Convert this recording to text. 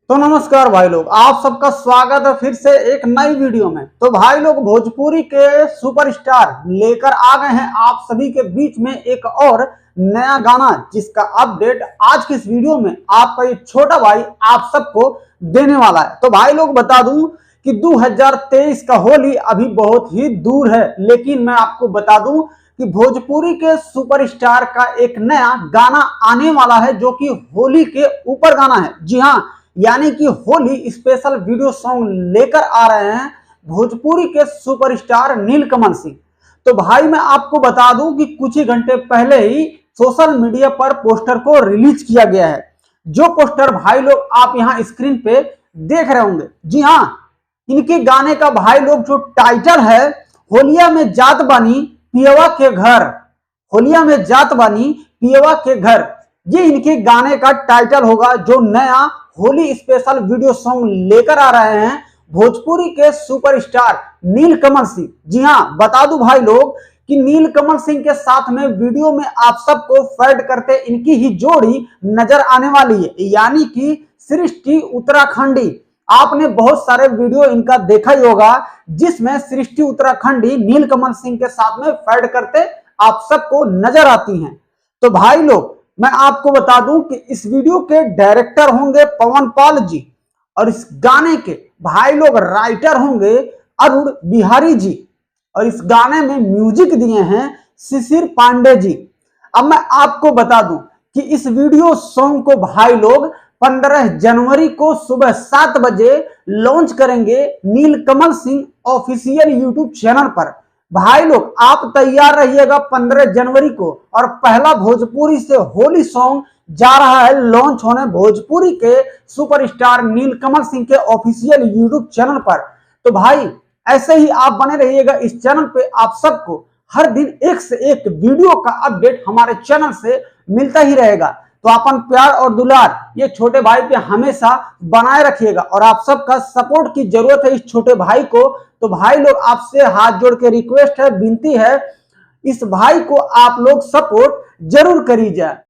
तो नमस्कार भाई लोग, आप सबका स्वागत है फिर से एक नई वीडियो में। तो भाई लोग, भोजपुरी के सुपरस्टार लेकर आ गए हैं आप सभी के बीच में एक और नया गाना, जिसका अपडेट आज की इस वीडियो में आपका ये छोटा भाई आप सबको देने वाला है। तो भाई लोग, बता दूं कि 2023 का होली अभी बहुत ही दूर है, लेकिन मैं आपको बता दूं कि भोजपुरी के सुपरस्टार का एक नया गाना आने वाला है, जो कि होली के ऊपर गाना है। जी हाँ, यानी कि होली स्पेशल वीडियो सॉन्ग लेकर आ रहे हैं भोजपुरी के सुपरस्टार नीलकमल सिंह। तो भाई मैं आपको बता दूं कि कुछ ही घंटे पहले ही सोशल मीडिया पर पोस्टर को रिलीज किया गया है। जो पोस्टर भाई लोग आप यहां स्क्रीन पे देख रहे होंगे, जी हाँ, इनके गाने का भाई लोग जो टाइटल है, होलिया में जात बानी पियवा के घर, होलिया में जात बानी पियवा के घर, ये इनके गाने का टाइटल होगा, जो नया होली स्पेशल वीडियो सॉन्ग लेकर आ रहे हैं भोजपुरी के सुपरस्टार नीलकमल सिंह। जी हाँ, बता दूं भाई लोग कि नीलकमल सिंह के साथ में वीडियो में आप सबको फैड करते इनकी ही जोड़ी नजर आने वाली है, यानी कि सृष्टि उत्तराखंडी। आपने बहुत सारे वीडियो इनका देखा ही होगा, जिसमें सृष्टि उत्तराखंडी नीलकमल सिंह के साथ में फैड करते आप सबको नजर आती हैं। तो भाई लोग, मैं आपको बता दूं कि इस वीडियो के डायरेक्टर होंगे पवन पाल जी, और इस गाने के भाई लोग राइटर होंगे अरुण बिहारी जी, और इस गाने में म्यूजिक दिए हैं शिशिर पांडे जी। अब मैं आपको बता दूं कि इस वीडियो सॉन्ग को भाई लोग 15 जनवरी को सुबह 7 बजे लॉन्च करेंगे नीलकमल सिंह ऑफिशियल यूट्यूब चैनल पर। भाई लोग आप तैयार रहिएगा 15 जनवरी को, और पहला भोजपुरी से होली सॉन्ग जा रहा है लॉन्च होने भोजपुरी के सुपरस्टार नीलकमल सिंह के ऑफिशियल यूट्यूब चैनल पर। तो भाई ऐसे ही आप बने रहिएगा इस चैनल पे, आप सबको हर दिन एक से एक वीडियो का अपडेट हमारे चैनल से मिलता ही रहेगा। तो अपन प्यार और दुलार ये छोटे भाई पे हमेशा बनाए रखिएगा, और आप सबका सपोर्ट की जरूरत है इस छोटे भाई को। तो भाई लोग, आपसे हाथ जोड़ के रिक्वेस्ट है, विनती है, इस भाई को आप लोग सपोर्ट जरूर करिए।